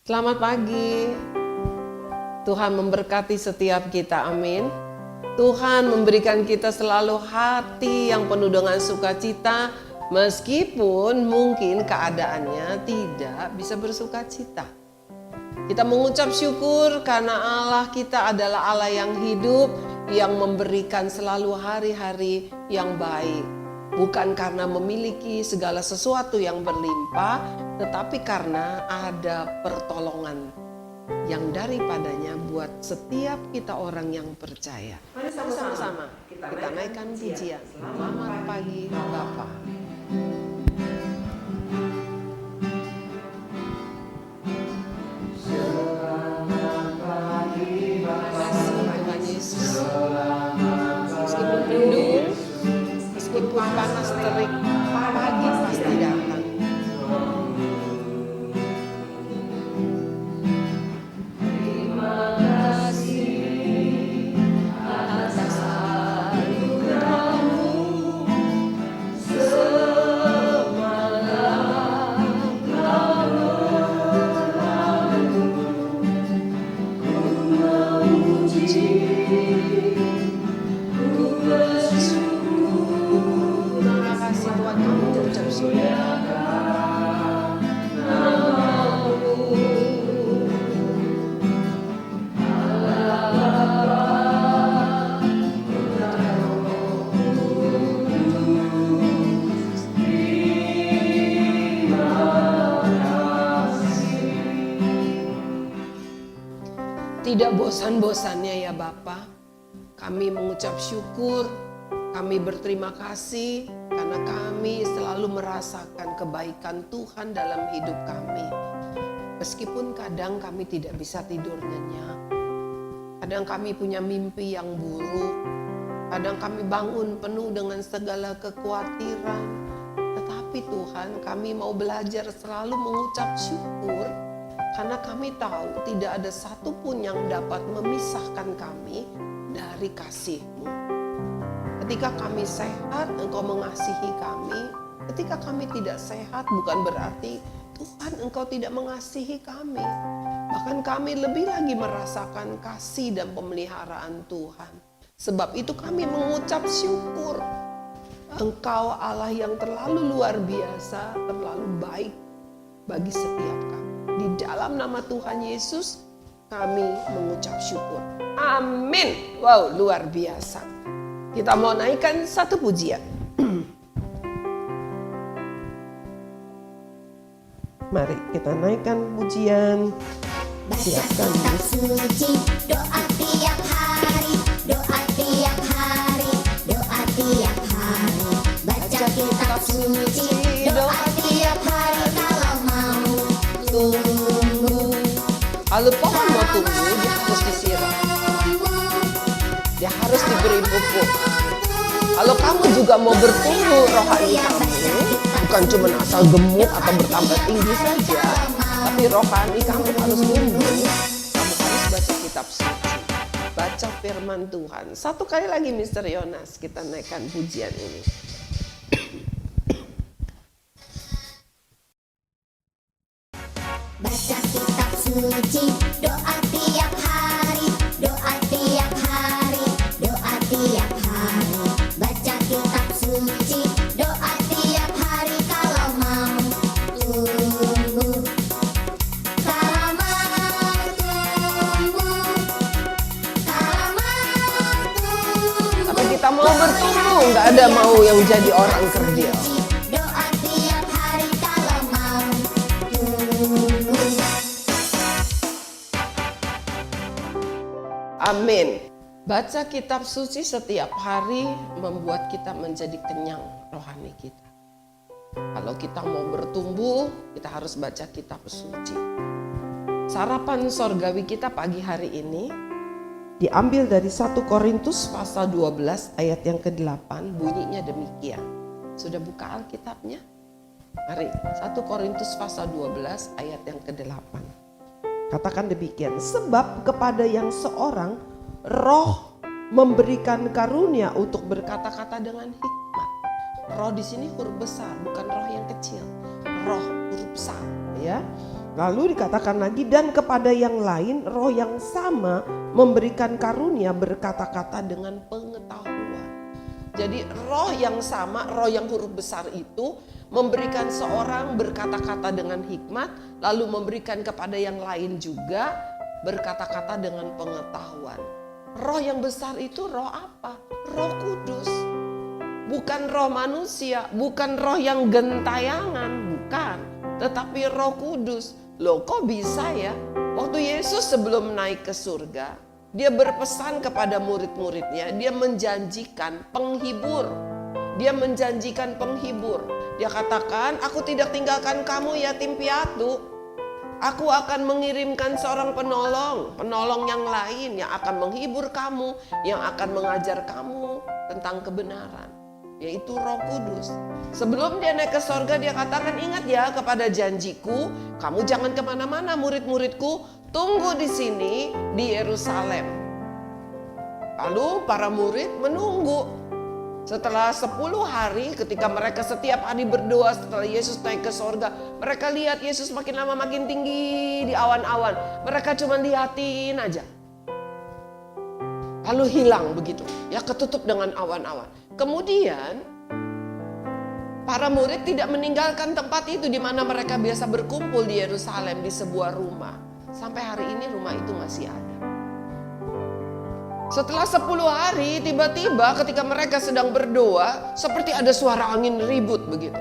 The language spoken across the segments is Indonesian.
Selamat pagi. Tuhan memberkati setiap kita, amin. Tuhan memberikan kita selalu hati yang penuh dengan sukacita, meskipun mungkin keadaannya tidak bisa bersukacita. Kita mengucap syukur karena Allah kita adalah Allah yang hidup, yang memberikan selalu hari-hari yang baik. Bukan karena memiliki segala sesuatu yang berlimpah, tetapi karena ada pertolongan yang daripadanya buat setiap kita orang yang percaya. Mari sama-sama kita naikkan pujian. Selamat pagi Bapa. Selamat pagi Bapa. Tuhan Yesus. Meskipun mendung, meskipun panas terik, pagi pasti datang. Terima kasih atas anugerah-Mu semalam telah berlalu. Ku memuji, ku bersyukur. Terima kasih Tuhan, kami ucap syukur. Tidak bosan-bosannya ya Bapa, kami mengucap syukur, kami berterima kasih karena kami selalu merasakan kebaikan Tuhan dalam hidup kami. Meskipun kadang kami tidak bisa tidur nyenyak, kadang kami punya mimpi yang buruk, kadang kami bangun penuh dengan segala kekhawatiran. Tetapi Tuhan, kami mau belajar selalu mengucap syukur karena kami tahu tidak ada satupun yang dapat memisahkan kami dari kasih-Mu. Ketika kami sehat, Engkau mengasihi kami. Ketika kami tidak sehat, bukan berarti Tuhan Engkau tidak mengasihi kami. Bahkan kami lebih lagi merasakan kasih dan pemeliharaan Tuhan. Sebab itu kami mengucap syukur. Engkau Allah yang terlalu luar biasa, terlalu baik bagi setiap kami. Di dalam nama Tuhan Yesus kami mengucap syukur. Amin. Wow, luar biasa. Kita mau naikkan satu pujian. Mari kita naikkan pujian. Siapkan Kitab suci, doa tiap hari, doa tiap hari, doa tiap hari. Baca kitab suci, doa tiap hari. Kalau mau tunggu. Kalau pohon mau tumbuh, dia harus disiram. Dia harus diberi pupuk. Kalau kamu juga mau bertumbuh rohani kamu, bukan cuma asal gemuk atau bertambah tinggi saja, tapi rohani kamu harus tumbuh. Kamu harus baca kitab suci, baca firman Tuhan. Satu kali lagi Mr. Yonas, kita naikkan pujian ini. baca kitab suci, doa tiap hari, doa tiap hari, doa tiap hari. Baca kitab suci, doa tiap hari. Kalau mau tumbuh, kalau mau tumbuh, kalau mau tumbuh. Tapi kita mau bertumbuh, nggak ada mau yang jadi orang kerdil. Doa tiap hari kalau mau tumbuh. Amin. Baca kitab suci setiap hari membuat kita menjadi kenyang rohani kita. Kalau kita mau bertumbuh, kita harus baca kitab suci. Sarapan sorgawi kita pagi hari ini diambil dari 1 Korintus pasal 12 ayat yang ke-8, bunyinya demikian. Sudah buka Alkitabnya? Mari, 1 Korintus pasal 12 ayat yang ke-8. Katakan demikian, sebab kepada yang seorang roh memberikan karunia untuk berkata-kata dengan hikmat. Roh di sini huruf besar, bukan roh yang kecil. Roh huruf besar, ya. Lalu dikatakan lagi, dan kepada yang lain roh yang sama memberikan karunia berkata-kata dengan pengetahuan. Jadi roh yang sama, roh yang huruf besar itu memberikan seorang berkata-kata dengan hikmat, lalu memberikan kepada yang lain juga berkata-kata dengan pengetahuan. Roh yang besar itu roh apa? Roh Kudus. Bukan roh manusia, bukan roh yang gentayangan, bukan. Tetapi Roh Kudus. Loh, kok bisa ya? Waktu Yesus sebelum naik ke surga, dia berpesan kepada murid-muridnya, dia menjanjikan penghibur. Dia menjanjikan penghibur. Dia katakan, aku tidak tinggalkan kamu yatim piatu. Aku akan mengirimkan seorang penolong yang lain yang akan menghibur kamu, yang akan mengajar kamu tentang kebenaran, yaitu Roh Kudus. Sebelum dia naik ke sorga, dia katakan, ingat ya kepada janjiku, kamu jangan kemana-mana murid-muridku, tunggu di sini di Yerusalem. Lalu para murid menunggu. Setelah 10 hari ketika mereka setiap hari berdoa setelah Yesus naik ke sorga, mereka lihat Yesus makin lama makin tinggi di awan-awan. Mereka cuma liatin aja. Lalu hilang begitu, ya ketutup dengan awan-awan. Kemudian para murid tidak meninggalkan tempat itu di mana mereka biasa berkumpul di Yerusalem di sebuah rumah. Sampai hari ini rumah itu masih ada. Setelah 10 hari tiba-tiba ketika mereka sedang berdoa seperti ada suara angin ribut begitu.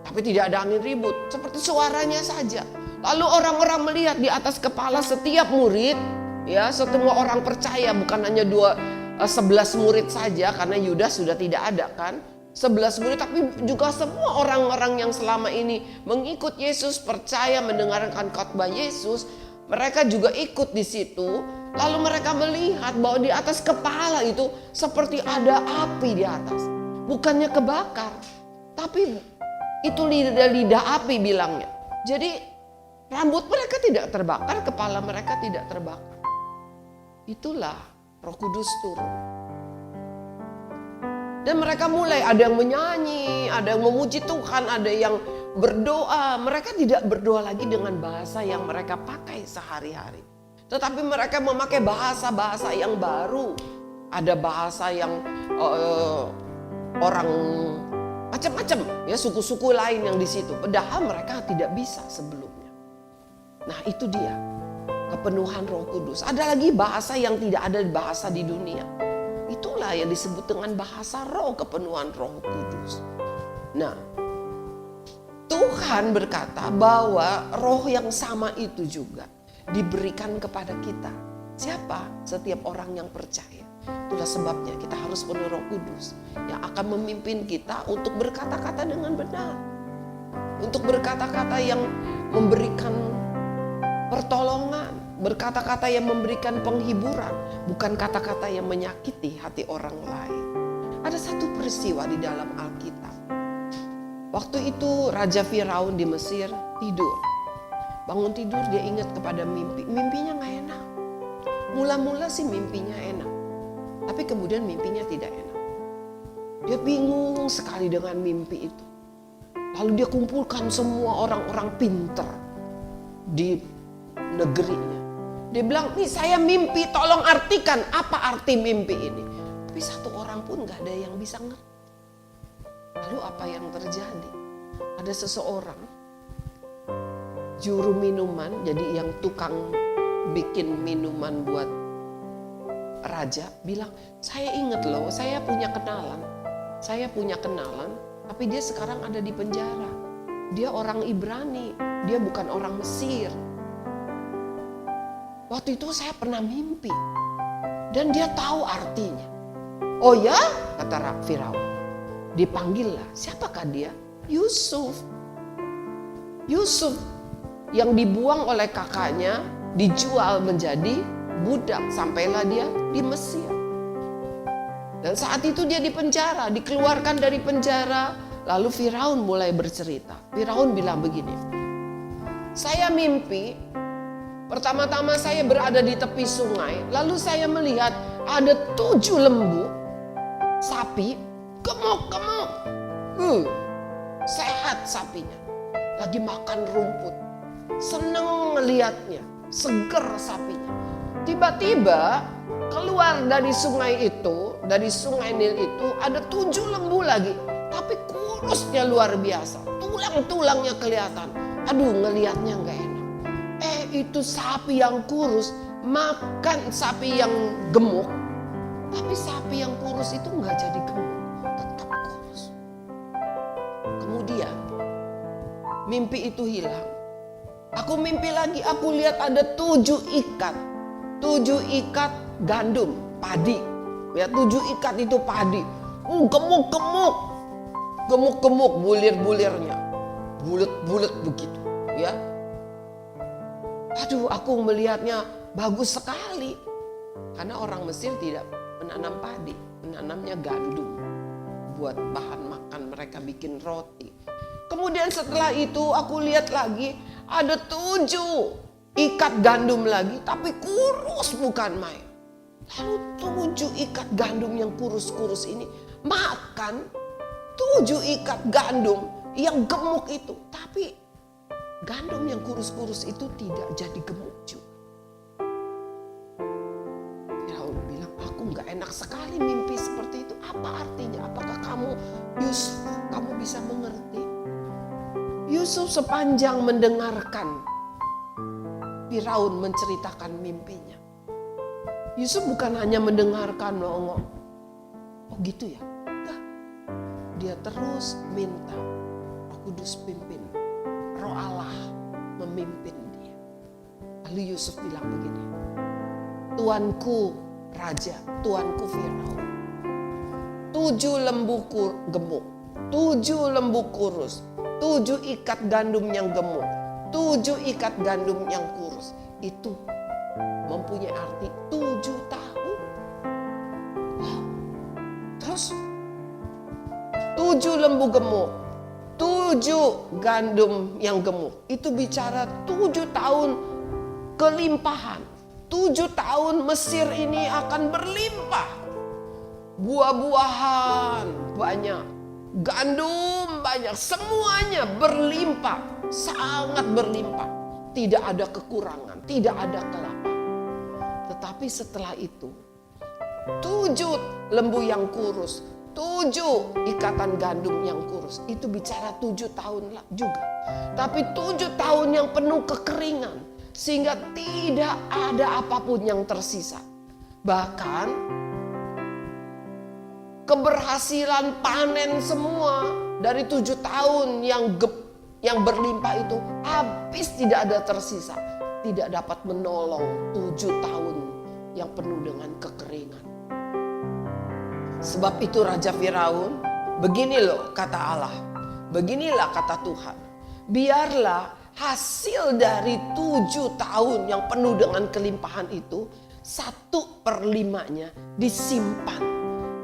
Tapi tidak ada angin ribut, seperti suaranya saja. Lalu orang-orang melihat di atas kepala setiap murid, ya semua orang percaya, bukan hanya 11 murid saja karena Yudas sudah tidak ada kan. 11 murid, tapi juga semua orang-orang yang selama ini mengikut Yesus, percaya mendengarkan khotbah Yesus, mereka juga ikut di situ. Lalu mereka melihat bahwa di atas kepala itu seperti ada api di atas. Bukannya kebakar, tapi itu lidah api bilangnya. Jadi rambut mereka tidak terbakar, kepala mereka tidak terbakar. Itulah Roh Kudus turun. Dan mereka mulai ada yang menyanyi, ada yang memuji Tuhan, ada yang berdoa. Mereka tidak berdoa lagi dengan bahasa yang mereka pakai sehari-hari. Tetapi mereka memakai bahasa-bahasa yang baru. Ada bahasa yang orang macam-macam, ya suku-suku lain yang di situ. Padahal mereka tidak bisa sebelumnya. Nah itu dia kepenuhan Roh Kudus. Ada lagi bahasa yang tidak ada bahasa di dunia. Itulah yang disebut dengan bahasa roh, kepenuhan Roh Kudus. Nah, Tuhan berkata bahwa roh yang sama itu juga diberikan kepada kita. Siapa? Setiap orang yang percaya. Itulah sebabnya kita harus penuh Roh Kudus yang akan memimpin kita untuk berkata-kata dengan benar. Untuk berkata-kata yang memberikan pertolongan, berkata-kata yang memberikan penghiburan, bukan kata-kata yang menyakiti hati orang lain. Ada satu peristiwa di dalam Alkitab. Waktu itu Raja Firaun di Mesir tidur. Bangun tidur dia ingat kepada mimpi. Mimpinya gak enak. Mula-mula sih mimpinya enak. Tapi kemudian mimpinya tidak enak. Dia bingung sekali dengan mimpi itu. Lalu dia kumpulkan semua orang-orang pintar di negerinya. Dia bilang, nih saya mimpi, tolong artikan apa arti mimpi ini. Tapi satu orang pun gak ada yang bisa ngerti. Lalu apa yang terjadi? Ada seseorang, juru minuman, jadi yang tukang bikin minuman buat raja, bilang, saya ingat loh, saya punya kenalan. Saya punya kenalan, tapi dia sekarang ada di penjara. Dia orang Ibrani, dia bukan orang Mesir. Waktu itu saya pernah mimpi dan dia tahu artinya. Oh ya, kata Firaun. Dipanggillah, siapakah dia? Yusuf. Yusuf yang dibuang oleh kakaknya, dijual menjadi budak, sampailah dia di Mesir. Dan saat itu dia di penjara, dikeluarkan dari penjara. Lalu Firaun mulai bercerita. Firaun bilang begini, saya mimpi. Pertama-tama saya berada di tepi sungai, lalu saya melihat ada 7 lembu sapi gemuk-gemuk. Sehat sapinya, lagi makan rumput. seneng ngeliatnya, seger sapinya. Tiba-tiba keluar dari sungai itu, dari sungai Nil itu ada 7 lembu lagi. Tapi kurusnya luar biasa, tulang-tulangnya kelihatan. Aduh, ngelihatnya nggak enak. Itu sapi yang kurus makan sapi yang gemuk. Tapi sapi yang kurus itu nggak jadi gemuk, tetap kurus. Kemudian mimpi itu hilang. Aku mimpi lagi, aku lihat ada 7 ikat. 7 ikat gandum, padi. Ya, 7 ikat itu padi. Gemuk-gemuk. Gemuk-gemuk bulir-bulirnya. Bulet-bulet begitu, ya. Aduh, aku melihatnya bagus sekali. Karena orang Mesir tidak menanam padi, menanamnya gandum. Buat bahan makan mereka bikin roti. Kemudian setelah itu aku lihat lagi ada 7 ikat gandum lagi, tapi kurus bukan main. Lalu 7 ikat gandum yang kurus-kurus ini makan 7 ikat gandum yang gemuk itu. Tapi gandum yang kurus-kurus itu tidak jadi gemuk juga. Firaun bilang, aku gak enak sekali mimpi seperti itu. Apa artinya? Apakah kamu, Yusuf, kamu bisa mengerti? Yusuf sepanjang mendengarkan Firaun menceritakan mimpinya. Yusuf bukan hanya mendengarkan, oh gitu ya. Enggak. Dia terus minta Roh Kudus pimpin. Roh Allah memimpin dia. Lalu Yusuf bilang begini, Tuanku Raja, Tuanku Firaun, 7 lembu gemuk, 7 lembu kurus, 7 ikat gandum yang gemuk, 7 ikat gandum yang kurus. Itu mempunyai arti 7 tahun. Wow. Terus 7 lembu gemuk, 7 gandum yang gemuk. Itu bicara 7 tahun kelimpahan. 7 tahun Mesir ini akan berlimpah. Buah-buahan banyak, gandum banyak, semuanya berlimpah, sangat berlimpah. Tidak ada kekurangan, tidak ada kelaparan. Tetapi setelah itu 7 lembu yang kurus, 7 ikatan gandum yang kurus. Itu bicara 7 tahun juga. Tapi 7 tahun yang penuh kekeringan. Sehingga tidak ada apapun yang tersisa. Bahkan keberhasilan panen semua dari 7 tahun yang berlimpah itu habis, tidak ada tersisa. Tidak dapat menolong 7 tahun yang penuh dengan kekeringan. Sebab itu Raja Firaun, begini loh kata Allah, beginilah kata Tuhan. Biarlah hasil dari 7 tahun yang penuh dengan kelimpahan itu 1/5-nya disimpan.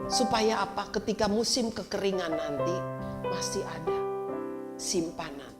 Supaya apa? Ketika musim kekeringan nanti masih ada simpanan.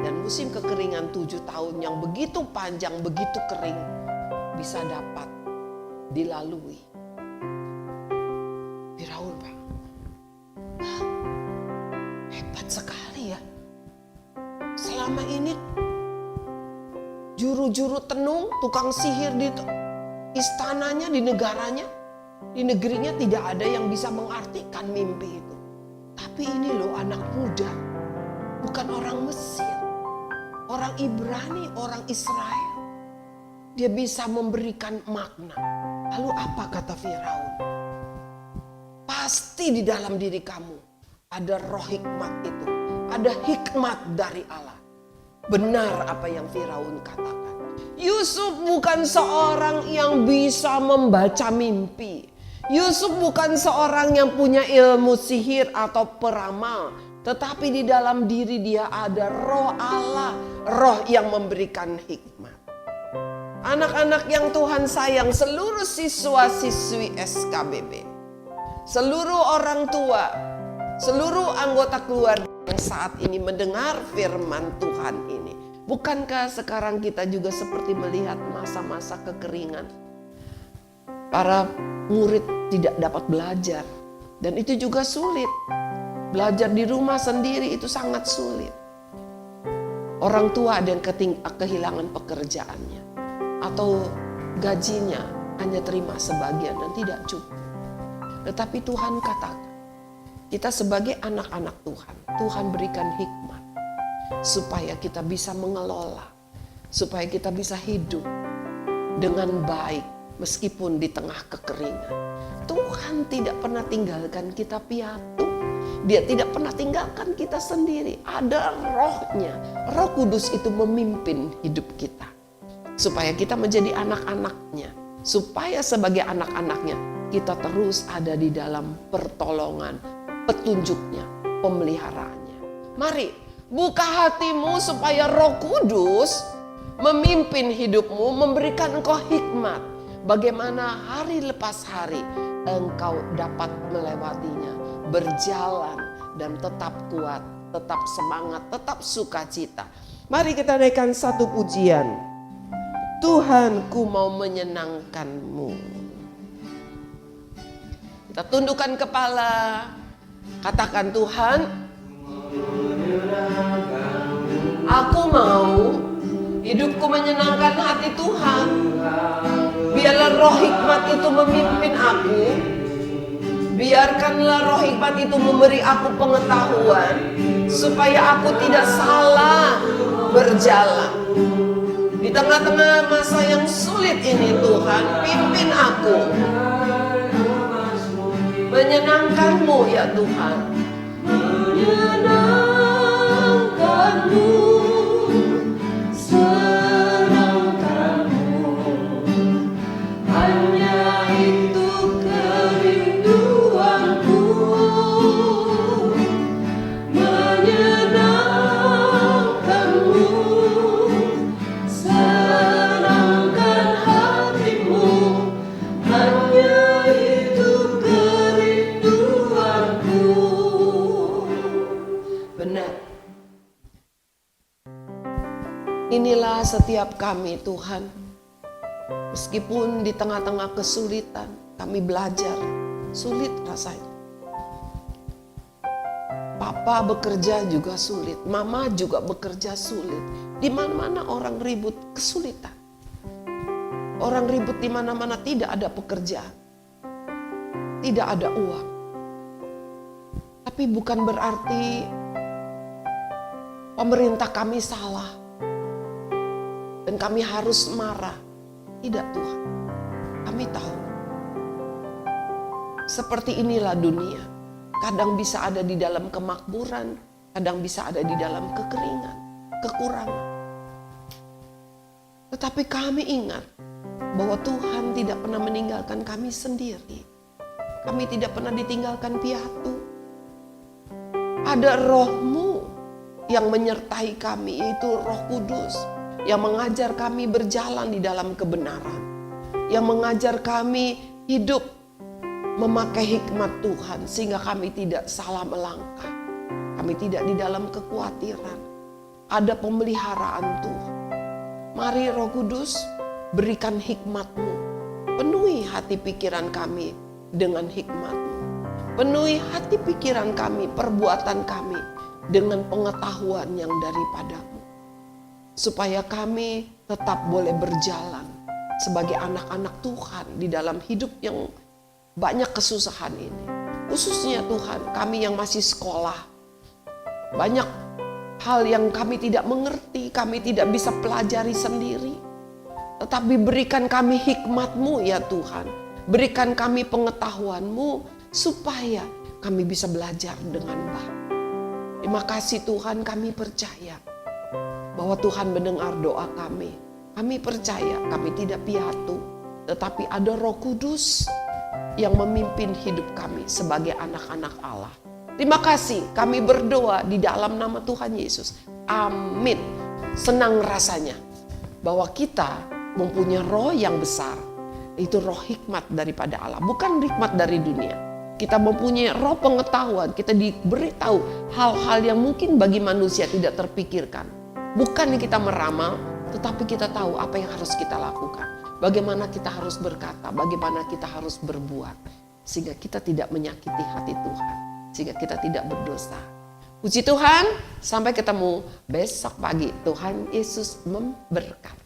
Dan musim kekeringan 7 tahun yang begitu panjang, begitu kering bisa dapat dilalui. Firaun, Pak. Hebat sekali ya. Selama ini juru-juru tenung, tukang sihir di istananya, di negaranya, di negerinya tidak ada yang bisa mengartikan mimpi itu. Tapi ini loh anak muda, bukan orang Mesir, orang Ibrani, orang Israel. Dia bisa memberikan makna. Lalu apa kata Firaun? Pasti di dalam diri kamu ada roh hikmat itu. Ada hikmat dari Allah. Benar apa yang Firaun katakan. Yusuf bukan seorang yang bisa membaca mimpi. Yusuf bukan seorang yang punya ilmu sihir atau peramal. Tetapi di dalam diri dia ada roh Allah. Roh yang memberikan hikmat. Anak-anak yang Tuhan sayang, seluruh siswa-siswi SKBB, seluruh orang tua, seluruh anggota keluarga yang saat ini mendengar firman Tuhan ini. Bukankah sekarang kita juga seperti melihat masa-masa kekeringan? Para murid tidak dapat belajar. Dan itu juga sulit. Belajar di rumah sendiri itu sangat sulit. Orang tua ada yang kehilangan pekerjaannya, atau gajinya hanya terima sebagian dan tidak cukup. Tetapi Tuhan katakan, kita sebagai anak-anak Tuhan, Tuhan berikan hikmat supaya kita bisa mengelola, supaya kita bisa hidup dengan baik meskipun di tengah kekeringan. Tuhan tidak pernah tinggalkan kita piatu. Dia tidak pernah tinggalkan kita sendiri. Ada rohnya. Roh Kudus itu memimpin hidup kita. Supaya kita menjadi anak-anaknya. Supaya sebagai anak-anaknya kita terus ada di dalam pertolongan, petunjuknya, pemeliharaannya. Mari buka hatimu supaya Roh Kudus memimpin hidupmu, memberikan engkau hikmat. Bagaimana hari lepas hari engkau dapat melewatinya, berjalan dan tetap kuat, tetap semangat, tetap sukacita. Mari kita naikkan satu pujian. Tuhanku mau menyenangkanmu. Kita tundukkan kepala, katakan, Tuhan, aku mau hidupku menyenangkan hati Tuhan. Biarlah roh hikmat itu memimpin aku. Biarkanlah roh hikmat itu memberi aku pengetahuan supaya aku tidak salah berjalan. Di tengah-tengah masa yang sulit ini Tuhan, pimpin aku. Menyenangkanmu ya Tuhan. Menyenangkanmu, senangkanmu. Hanya itu kerinduanku. Menyenangkanmu, senangkan hatimu. Hanya itu kerinduanku. Benar. Inilah setiap kami Tuhan. Meskipun di tengah-tengah kesulitan kami belajar, sulit rasanya. Papa bekerja juga sulit, mama juga bekerja sulit. Di mana-mana orang ribut kesulitan. Orang ribut di mana-mana, tidak ada pekerjaan. Tidak ada uang. Tapi bukan berarti pemerintah kami salah. Dan kami harus marah. Tidak Tuhan. Kami tahu. Seperti inilah dunia. Kadang bisa ada di dalam kemakmuran. Kadang bisa ada di dalam kekeringan. Kekurangan. Tetapi kami ingat bahwa Tuhan tidak pernah meninggalkan kami sendiri. Kami tidak pernah ditinggalkan piatu. Ada roh-Mu yang menyertai kami, yaitu Roh Kudus. Yang mengajar kami berjalan di dalam kebenaran. Yang mengajar kami hidup memakai hikmat Tuhan. Sehingga kami tidak salah melangkah. Kami tidak di dalam kekhawatiran. Ada pemeliharaan Tuhan. Mari Roh Kudus, berikan hikmat-Mu. Penuhi hati pikiran kami dengan hikmat-Mu. Penuhi hati pikiran kami, perbuatan kami dengan pengetahuan yang daripada-Mu. Supaya kami tetap boleh berjalan sebagai anak-anak Tuhan di dalam hidup yang banyak kesusahan ini. Khususnya Tuhan, kami yang masih sekolah. Banyak hal yang kami tidak mengerti, kami tidak bisa pelajari sendiri. Tetapi berikan kami hikmat-Mu ya Tuhan. Berikan kami pengetahuan-Mu supaya kami bisa belajar dengan baik. Terima kasih Tuhan, kami percaya bahwa Tuhan mendengar doa kami. Kami percaya kami tidak piatu, tetapi ada Roh Kudus yang memimpin hidup kami sebagai anak-anak Allah. Terima kasih, kami berdoa di dalam nama Tuhan Yesus. Amin. Senang rasanya bahwa kita mempunyai roh yang besar. Itu roh hikmat daripada Allah, bukan hikmat dari dunia. Kita mempunyai roh pengetahuan, kita diberitahu hal-hal yang mungkin bagi manusia tidak terpikirkan. Bukan kita meramal, tetapi kita tahu apa yang harus kita lakukan. Bagaimana kita harus berkata, bagaimana kita harus berbuat. Sehingga kita tidak menyakiti hati Tuhan. Sehingga kita tidak berdosa. Puji Tuhan, sampai ketemu besok pagi. Tuhan Yesus memberkati.